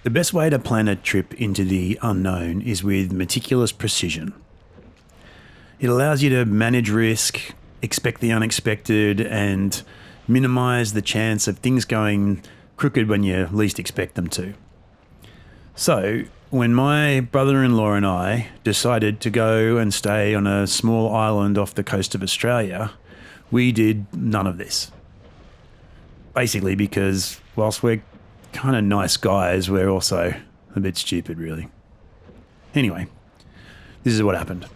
The best way to plan a trip into the unknown is with meticulous precision. It allows you to manage risk, expect the unexpected, and minimize the chance of things going crooked when you least expect them to. So, when my brother-in-law and I decided to go and stay on a small island off the coast of Australia, we did none of this. Basically because whilst we're kind of nice guys, we're also a bit stupid, really. Anyway, this is what happened.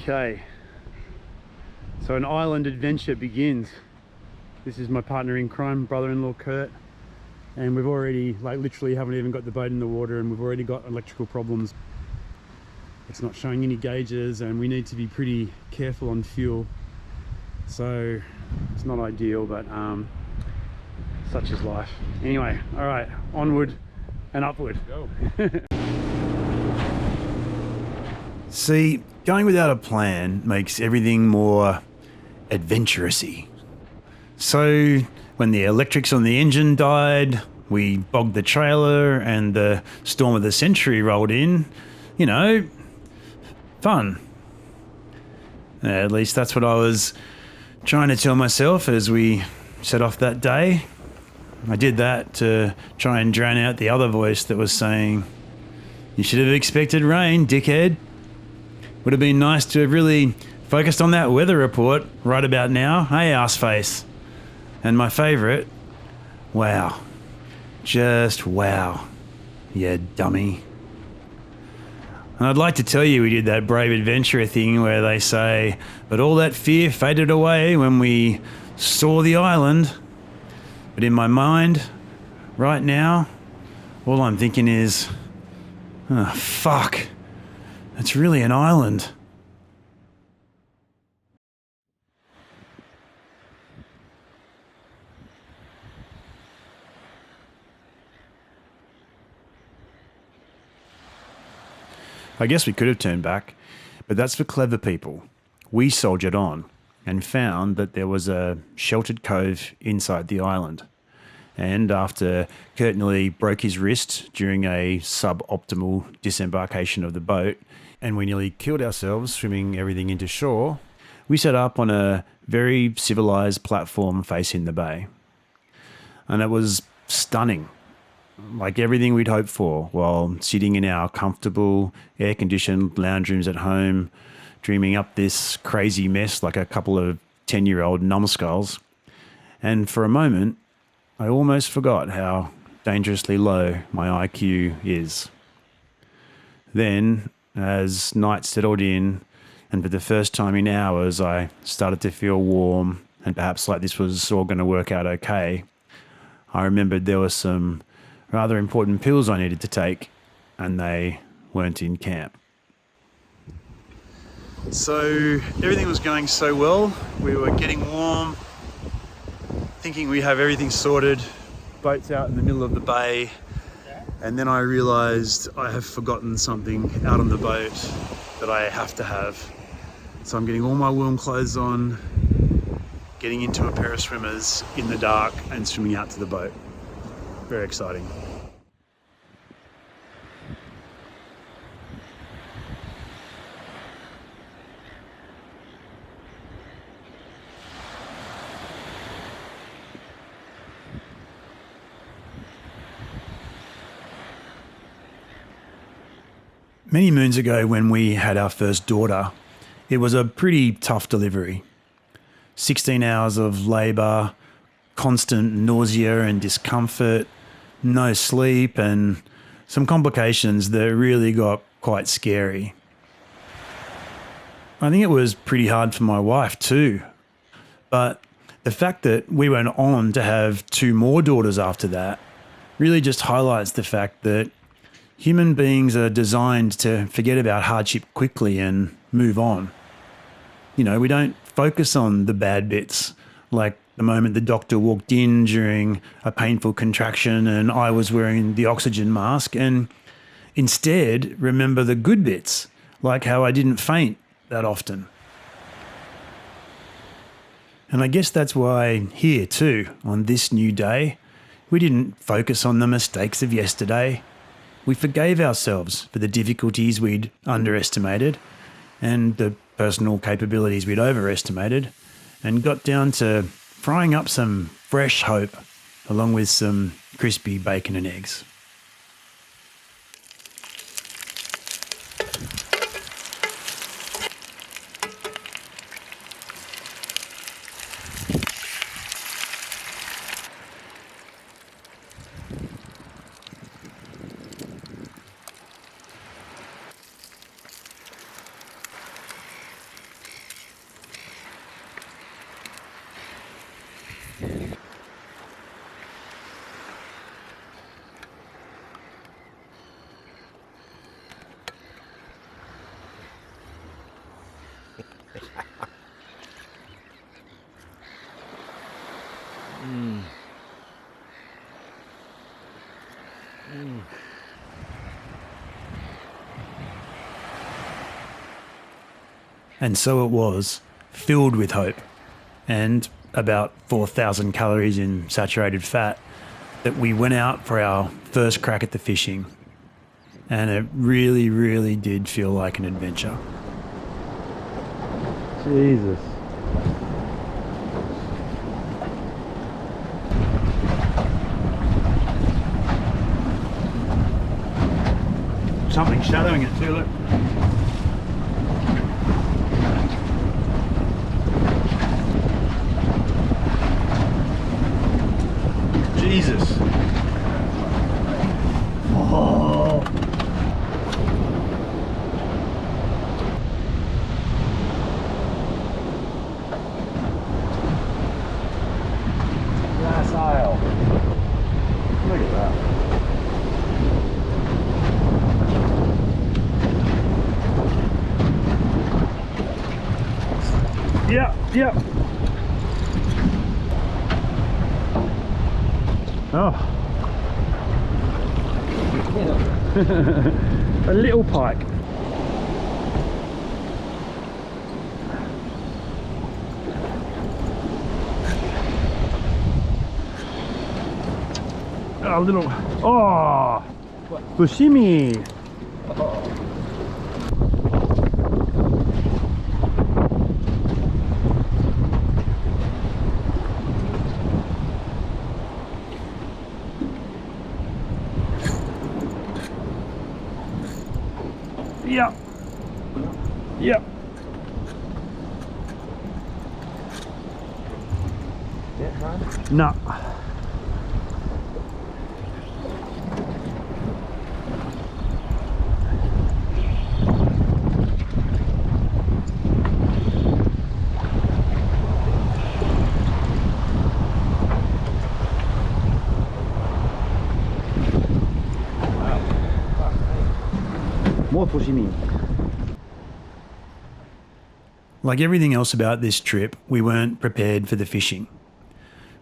Okay, so an island adventure begins. This is my partner in crime, brother-in-law Kurt, and we've already, literally haven't even got the boat in the water, and we've already got electrical problems. It's not showing any gauges, and we need to be pretty careful on fuel. So it's not ideal, but such is life. Anyway, all right, onward and upward. Go. See, going without a plan makes everything more adventurous-y. So when the electrics on the engine died, we bogged the trailer and the storm of the century rolled in. You know, fun. At least that's what I was trying to tell myself as we set off that day. I did that to try and drown out the other voice that was saying, "You should have expected rain, dickhead." Would have been nice to have really focused on that weather report right about now. Hey, arseface. And my favourite, wow. Just wow. You dummy. And I'd like to tell you we did that brave adventurer thing where they say, but all that fear faded away when we saw the island. But in my mind, right now, all I'm thinking is, oh, fuck. It's really an island. I guess we could have turned back, but that's for clever people. We soldiered on and found that there was a sheltered cove inside the island. And after Kurt nearly broke his wrist during a suboptimal disembarkation of the boat, and we nearly killed ourselves swimming everything into shore, we set up on a very civilized platform facing the bay. And it was stunning, like everything we'd hoped for, while sitting in our comfortable, air-conditioned lounge rooms at home, dreaming up this crazy mess like a couple of 10-year-old numbskulls. And for a moment, I almost forgot how dangerously low my IQ is. Then, as night settled in, and for the first time in hours I started to feel warm and perhaps like this was all going to work out okay, I remembered there were some rather important pills I needed to take, and they weren't in camp. So everything was going so well. We were getting warm, thinking we have everything sorted, boat's out in the middle of the bay, and then I realised I have forgotten something out on the boat that I have to have. So I'm getting all my warm clothes on, getting into a pair of swimmers in the dark and swimming out to the boat. Very exciting. Many moons ago when we had our first daughter, it was a pretty tough delivery. 16 hours of labour, constant nausea and discomfort, no sleep, and some complications that really got quite scary. I think it was pretty hard for my wife too. But the fact that we went on to have 2 more daughters after that really just highlights the fact that human beings are designed to forget about hardship quickly and move on. You know, we don't focus on the bad bits, like the moment the doctor walked in during a painful contraction and I was wearing the oxygen mask, and instead remember the good bits, like how I didn't faint that often. And I guess that's why here too, on this new day, we didn't focus on the mistakes of yesterday. We forgave ourselves for the difficulties we'd underestimated and the personal capabilities we'd overestimated, and got down to frying up some fresh hope along with some crispy bacon and eggs. And so it was, filled with hope and about 4,000 calories in saturated fat, that we went out for our first crack at the fishing. And it really, really did feel like an adventure. Jesus. Something shadowing it too, look. Jesus. Oh. Glass aisle. Look at that. Yep. Oh. A little pike. A little. Oh. Fushimi. Yep. No. More fushimi. Like everything else about this trip, we weren't prepared for the fishing.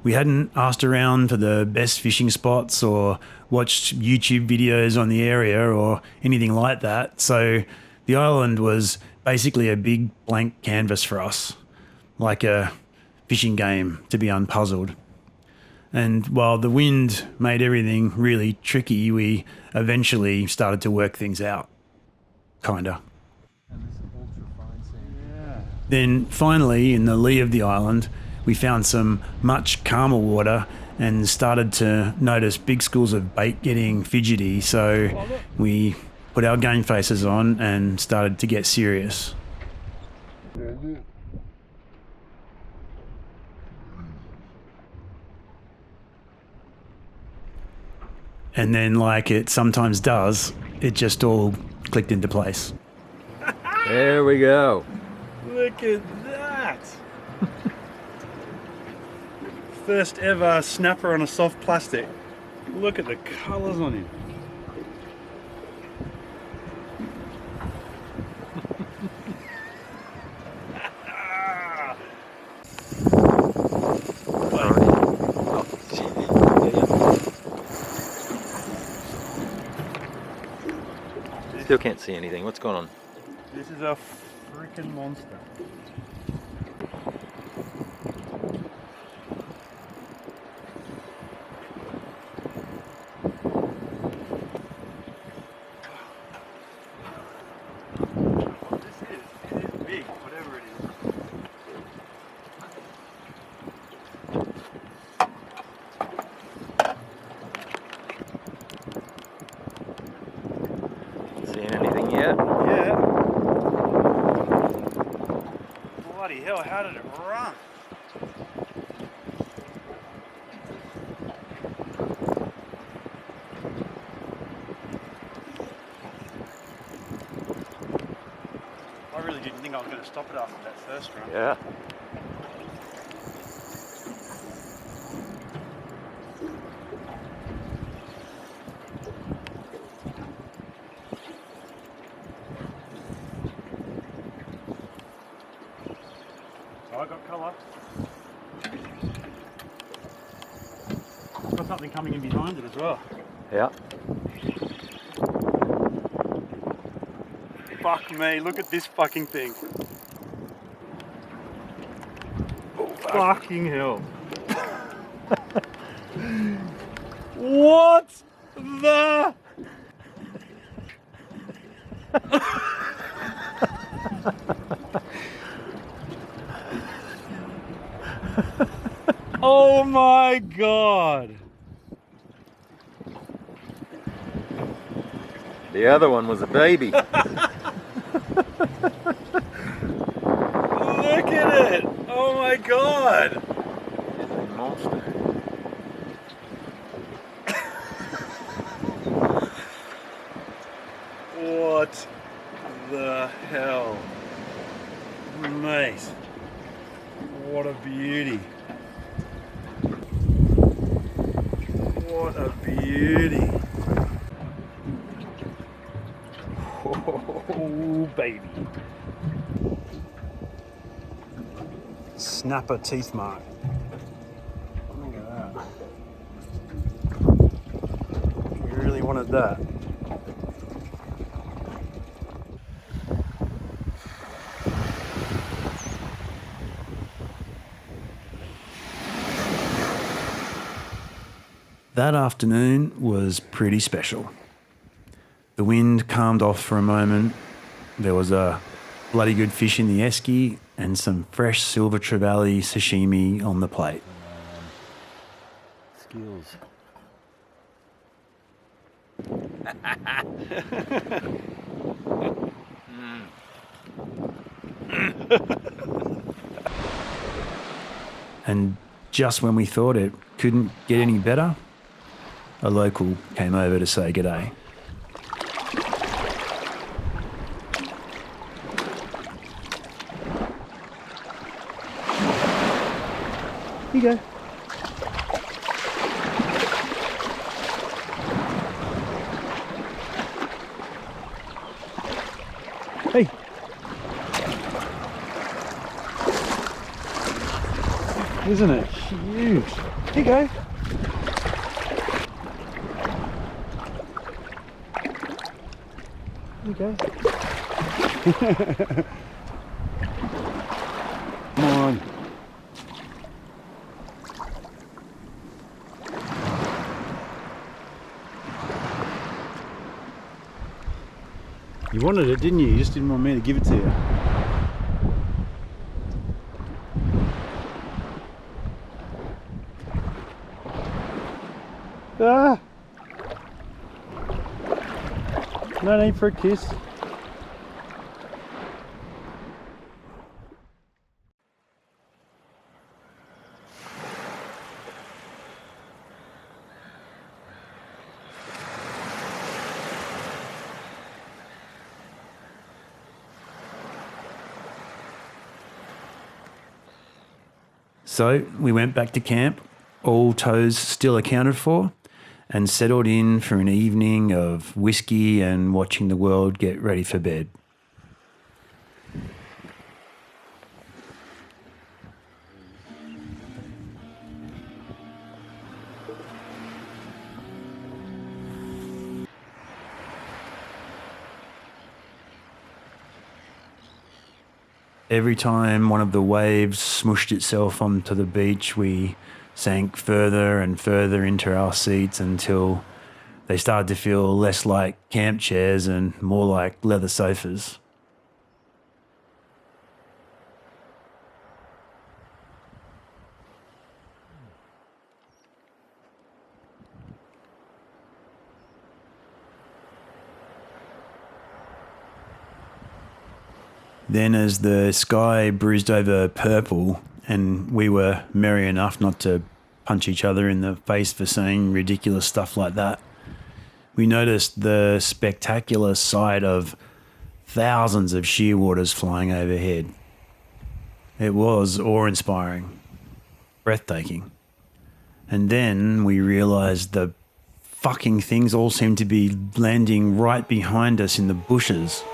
We hadn't asked around for the best fishing spots or watched YouTube videos on the area or anything like that, so the island was basically a big blank canvas for us, like a fishing game to be unpuzzled. And while the wind made everything really tricky, we eventually started to work things out. Kinda. Then finally, in the lee of the island, we found some much calmer water and started to notice big schools of bait getting fidgety, so we put our game faces on and started to get serious. And then, like it sometimes does, it just all clicked into place. There we go. Look at that! First ever snapper on a soft plastic. Look at the colours on him. Still can't see anything. What's going on? This is a freaking monster. Bloody hell, how did it run? I really didn't think I was going to stop it after that first run. Yeah. So I got colour. Got something coming in behind it as well. Yeah. Fuck me, look at this fucking thing. Oh, fucking hell. What the? Oh my god. The other one was a baby. Look at it! Oh my god! It's a monster. What the hell? Mate. What a beauty. What a beauty. Oh, baby. Snapper teeth mark. Look at that. We really wanted that. That afternoon was pretty special. The wind calmed off for a moment. There was a bloody good fish in the esky and some fresh silver trevally sashimi on the plate. Skills. And just when we thought it couldn't get any better, a local came over to say g'day. Here you go. Hey. Isn't it huge? Here you go. Here you go. Come on. You wanted it, didn't you? You just didn't want me to give it to you. Ah! No need for a kiss. So we went back to camp, all toes still accounted for, and settled in for an evening of whiskey and watching the world get ready for bed. Every time one of the waves smooshed itself onto the beach, we sank further and further into our seats until they started to feel less like camp chairs and more like leather sofas. Then as the sky bruised over purple and we were merry enough not to punch each other in the face for saying ridiculous stuff like that, we noticed the spectacular sight of thousands of shearwaters flying overhead. It was awe-inspiring, breathtaking. And then we realised the fucking things all seemed to be landing right behind us in the bushes.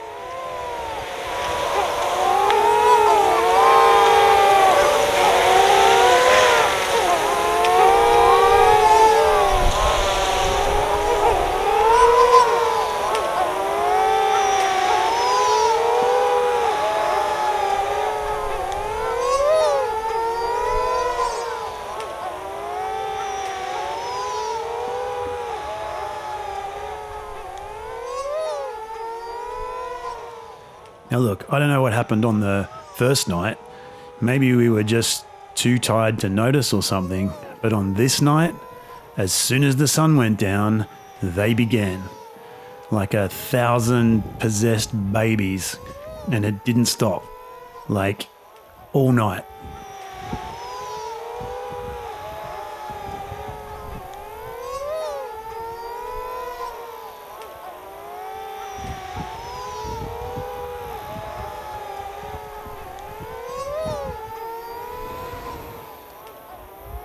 Now look, I don't know what happened on the first night. Maybe we were just too tired to notice or something. But on this night, as soon as the sun went down, they began. Like 1,000 possessed babies. And it didn't stop. Like, all night.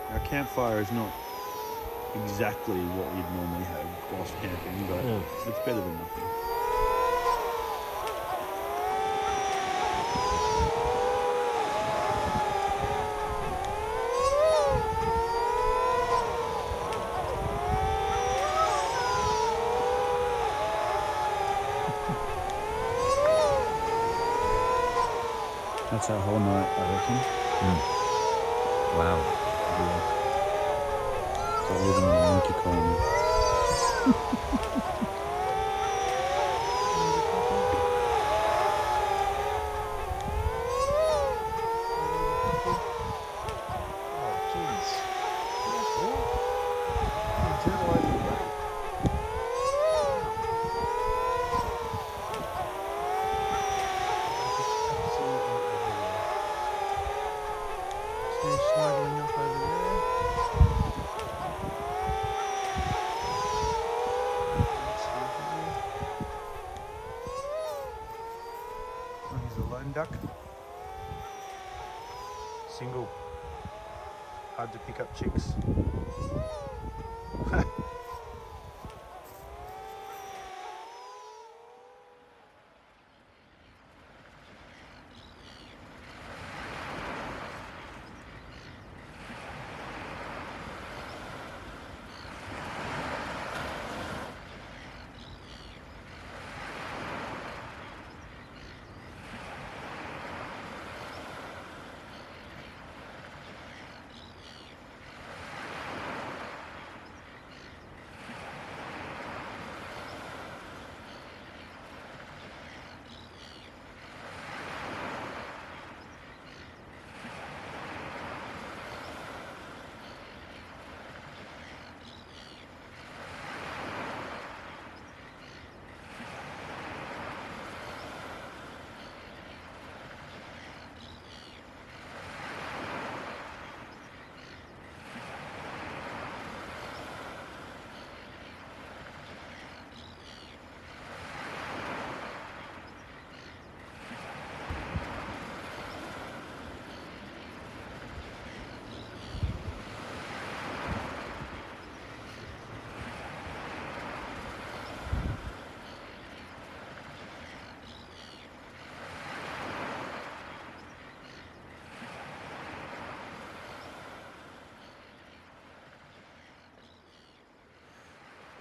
Our campfire is not exactly what you'd normally have whilst camping, but it's better than nothing. That's our whole night, I reckon. Wow. Yeah. It's like living in a monkey colony. Snuggling up over there. Oh, he's a lone duck. Single. Hard to pick up chicks.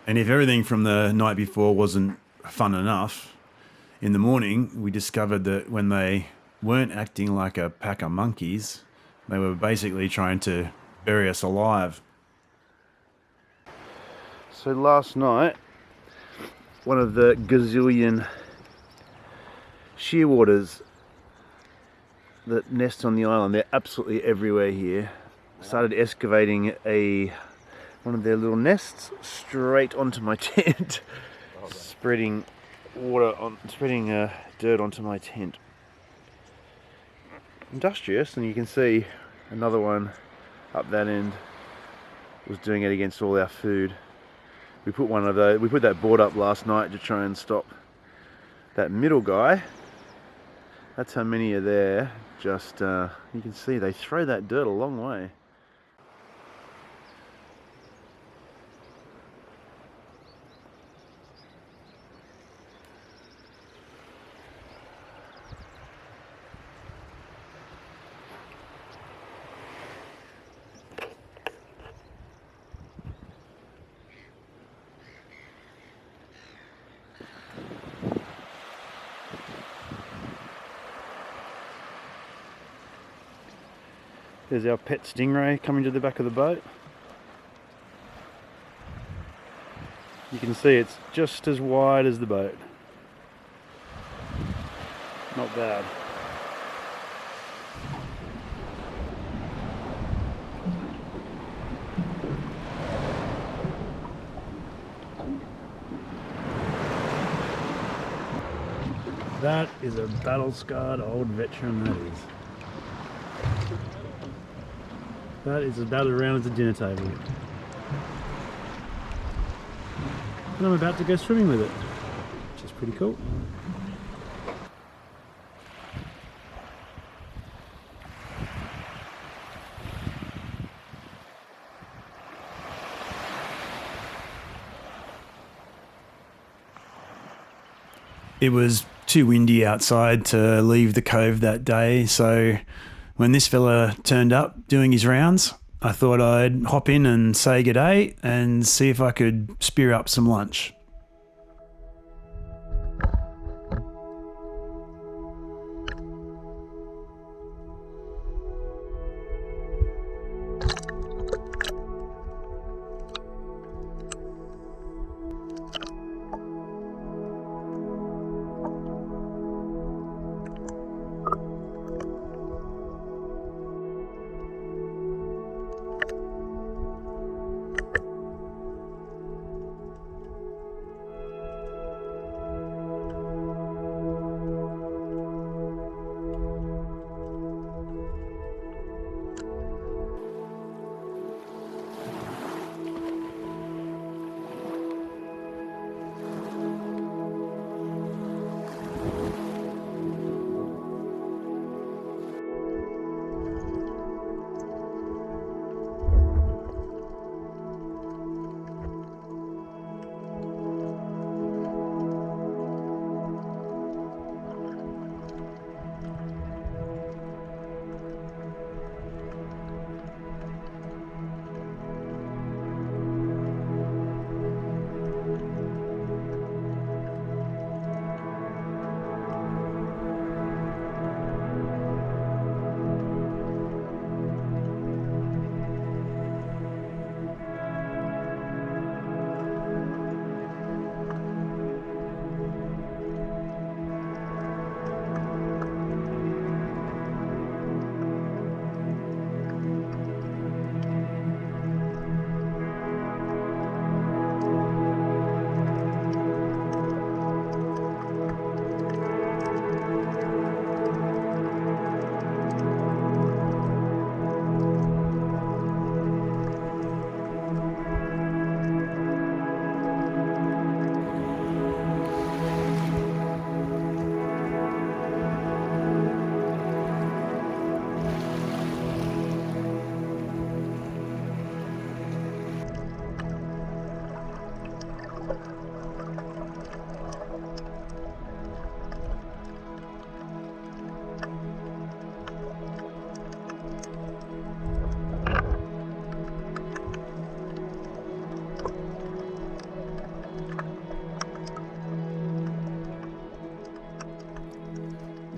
And if everything from the night before wasn't fun enough, in the morning we discovered that when they weren't acting like a pack of monkeys, they were basically trying to bury us alive. So last night, one of the gazillion shearwaters that nest on the island, they're absolutely everywhere here, started excavating one of their little nests straight onto my tent, spreading dirt onto my tent. industrious, and you can see another one up that end was doing it against all our food. We put that board up last night to try and stop that middle guy. That's how many are there. Just you can see they throw that dirt a long way. There's our pet stingray coming to the back of the boat. You can see it's just as wide as the boat. Not bad. That is a battle-scarred old veteran, that is. That is about as round as a dinner table. And I'm about to go swimming with it, which is pretty cool. It was too windy outside to leave the cove that day, so when this fella turned up doing his rounds, I thought I'd hop in and say g'day and see if I could spear up some lunch.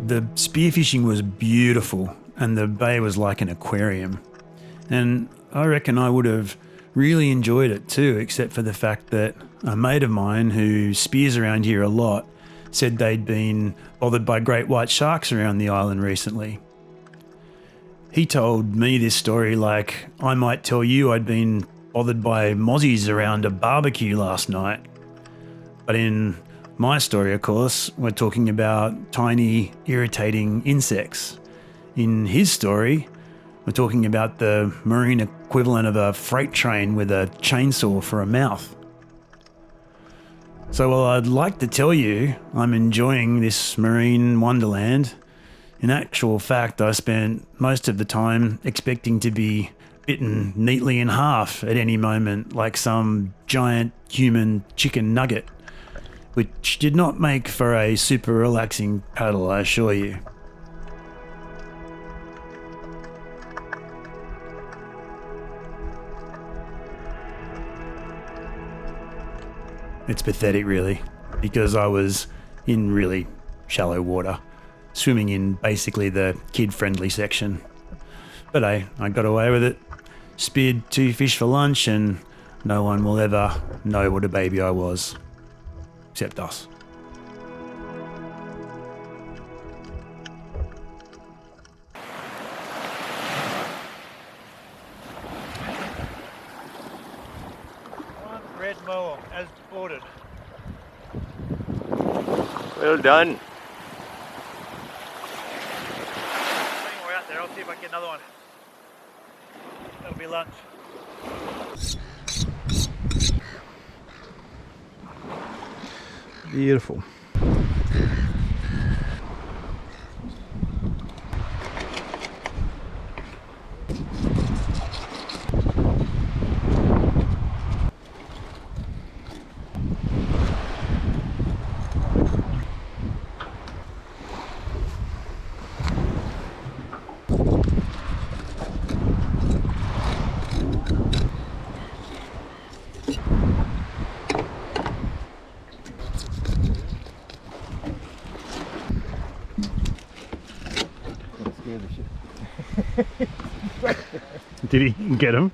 The spearfishing was beautiful and the bay was like an aquarium. And I reckon I would have really enjoyed it too, except for the fact that a mate of mine who spears around here a lot said they'd been bothered by great white sharks around the island recently. He told me this story like I might tell you I'd been bothered by mozzies around a barbecue last night. But in my story, of course, we're talking about tiny, irritating insects In his story, we're talking about the marine equivalent of a freight train with a chainsaw for a mouth. So while I'd like to tell you I'm enjoying this marine wonderland, in actual fact I spent most of the time expecting to be bitten neatly in half at any moment like some giant human chicken nugget, which did not make for a super relaxing paddle, I assure you. It's pathetic, really, because I was in really shallow water, swimming in basically the kid-friendly section. But I got away with it, speared 2 fish for lunch, and no one will ever know what a baby I was. Except us. One red moa, as ordered. Well done. We're out there. I'll see if I can get another one. That'll be lunch. Beautiful. Did he get him?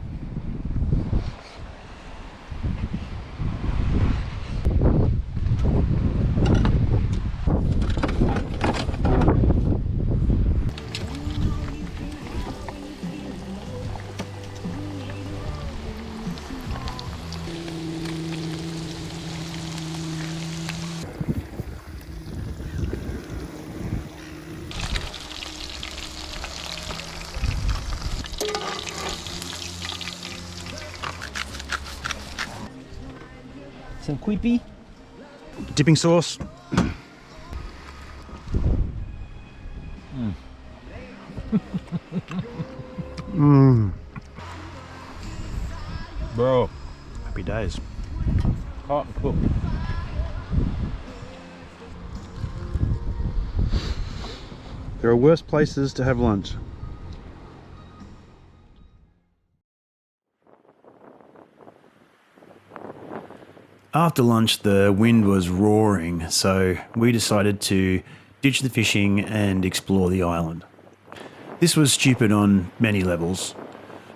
Some quippy. Dipping sauce. Bro, Happy days. hot and cooked. There are worse places to have lunch. After lunch, the wind was roaring, so we decided to ditch the fishing and explore the island. This was stupid on many levels.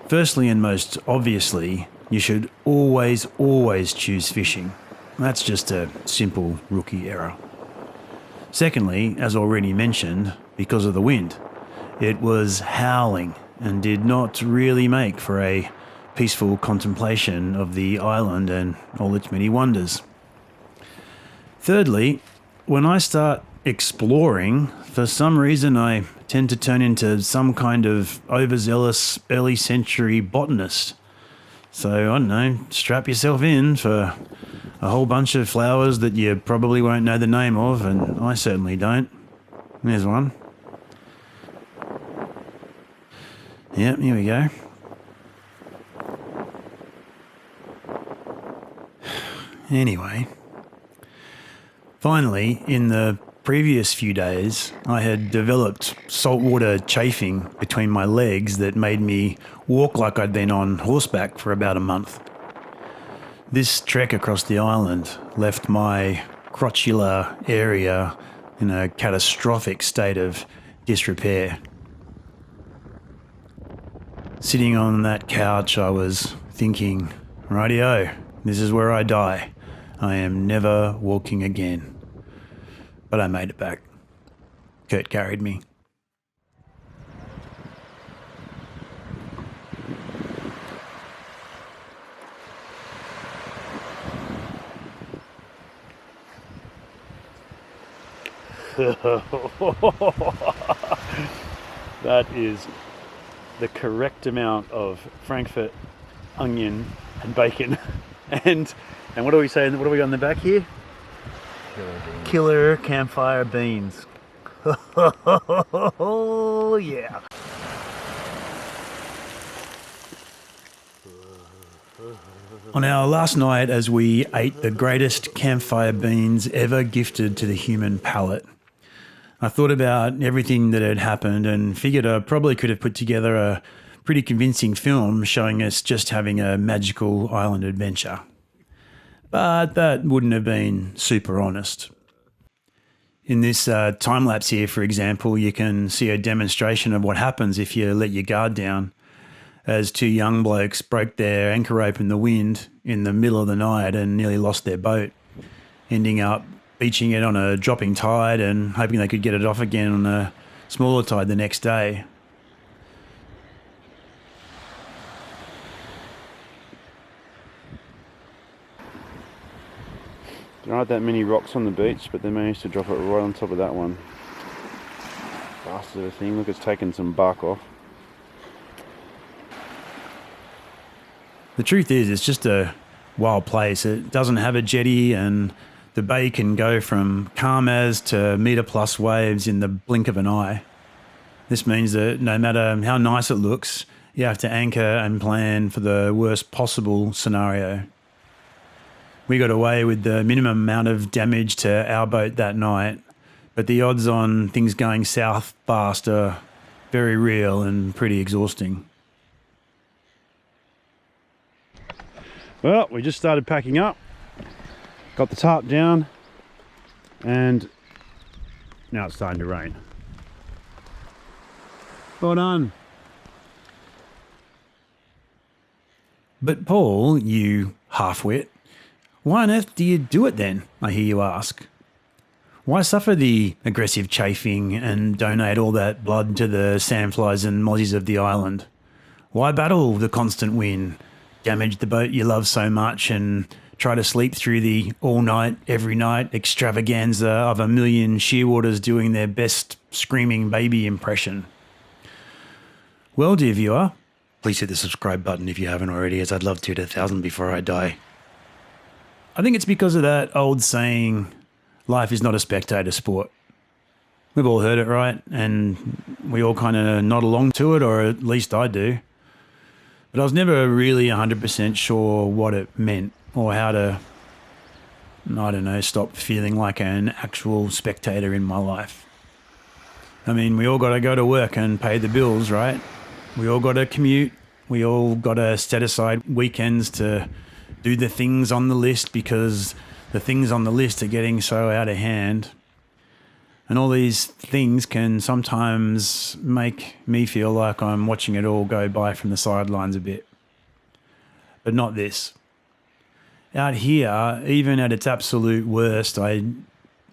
Firstly, and most obviously, you should always choose fishing. That's just a simple rookie error. Secondly, as already mentioned, because of the wind. It was howling and did not really make for a peaceful contemplation of the island and all its many wonders. Thirdly, when I start exploring, for some reason I tend to turn into some kind of overzealous early century botanist. So, I don't know, strap yourself in for a whole bunch of flowers that you probably won't know the name of, and I certainly don't. There's one. Yep, here we go. Anyway, finally, in the previous few days, I had developed saltwater chafing between my legs that made me walk like I'd been on horseback for about a month. This trek across the island left my crotchular area in a catastrophic state of disrepair. Sitting on that couch, I was thinking, rightio, this is where I die. I am never walking again. But I made it back. Kurt carried me. That is the correct amount of Frankfurt onion and bacon. and what are we saying? What do we got on the back here? Killer campfire beans. Oh yeah. On our last night, as we ate the greatest campfire beans ever gifted to the human palate, I thought about everything that had happened and figured I probably could have put together a pretty convincing film showing us just having a magical island adventure. But that wouldn't have been super honest. In this time lapse here, for example, you can see a demonstration of what happens if you let your guard down, as two young blokes broke their anchor rope in the wind in the middle of the night and nearly lost their boat, ending up beaching it on a dropping tide and hoping they could get it off again on a smaller tide the next day. There aren't that many rocks on the beach, but they managed to drop it right on top of that one. Bastard of a thing. Look, it's taken some bark off. The truth is, it's just a wild place. It doesn't have a jetty, and the bay can go from calm as to metre plus waves in the blink of an eye. This means that no matter how nice it looks, you have to anchor and plan for the worst possible scenario. We got away with the minimum amount of damage to our boat that night, but the odds on things going south fast are very real and pretty exhausting. Well, we just started packing up, got the tarp down, and now it's starting to rain. Well done. But Paul, you half-wit, why on earth do you do it then, I hear you ask? Why suffer the aggressive chafing and donate all that blood to the sandflies and mozzies of the island? Why battle the constant wind, damage the boat you love so much, and try to sleep through the all-night, every-night extravaganza of a million shearwaters doing their best screaming baby impression? Well, dear viewer, please hit the subscribe button if you haven't already, as I'd love to hit 1,000 before I die. I think it's because of that old saying, life is not a spectator sport. We've all heard it, right? And we all kind of nod along to it, or at least I do. But I was never really 100% sure what it meant, or how to, I don't know, stop feeling like an actual spectator in my life. I mean, we all got to go to work and pay the bills, right? We all got to commute. We all got to set aside weekends to do the things on the list, because the things on the list are getting so out of hand. And all these things can sometimes make me feel like I'm watching it all go by from the sidelines a bit. But not this. Out here, even at its absolute worst, I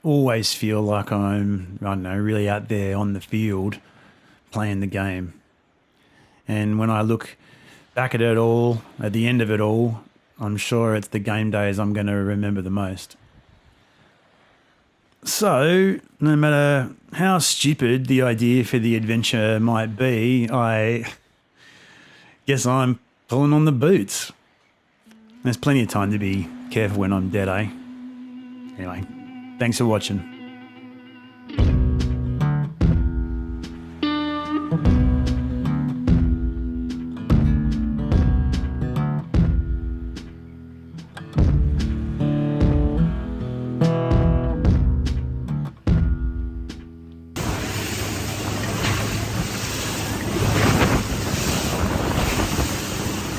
always feel like I'm, I don't know, really out there on the field playing the game. And when I look back at it all, at the end of it all, I'm sure it's the game days I'm going to remember the most. So, no matter how stupid the idea for the adventure might be, I guess I'm pulling on the boots. There's plenty of time to be careful when I'm dead, eh? Anyway, thanks for watching.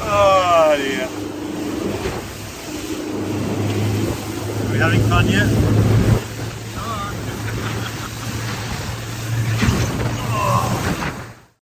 Oh dear. Are we having fun yet?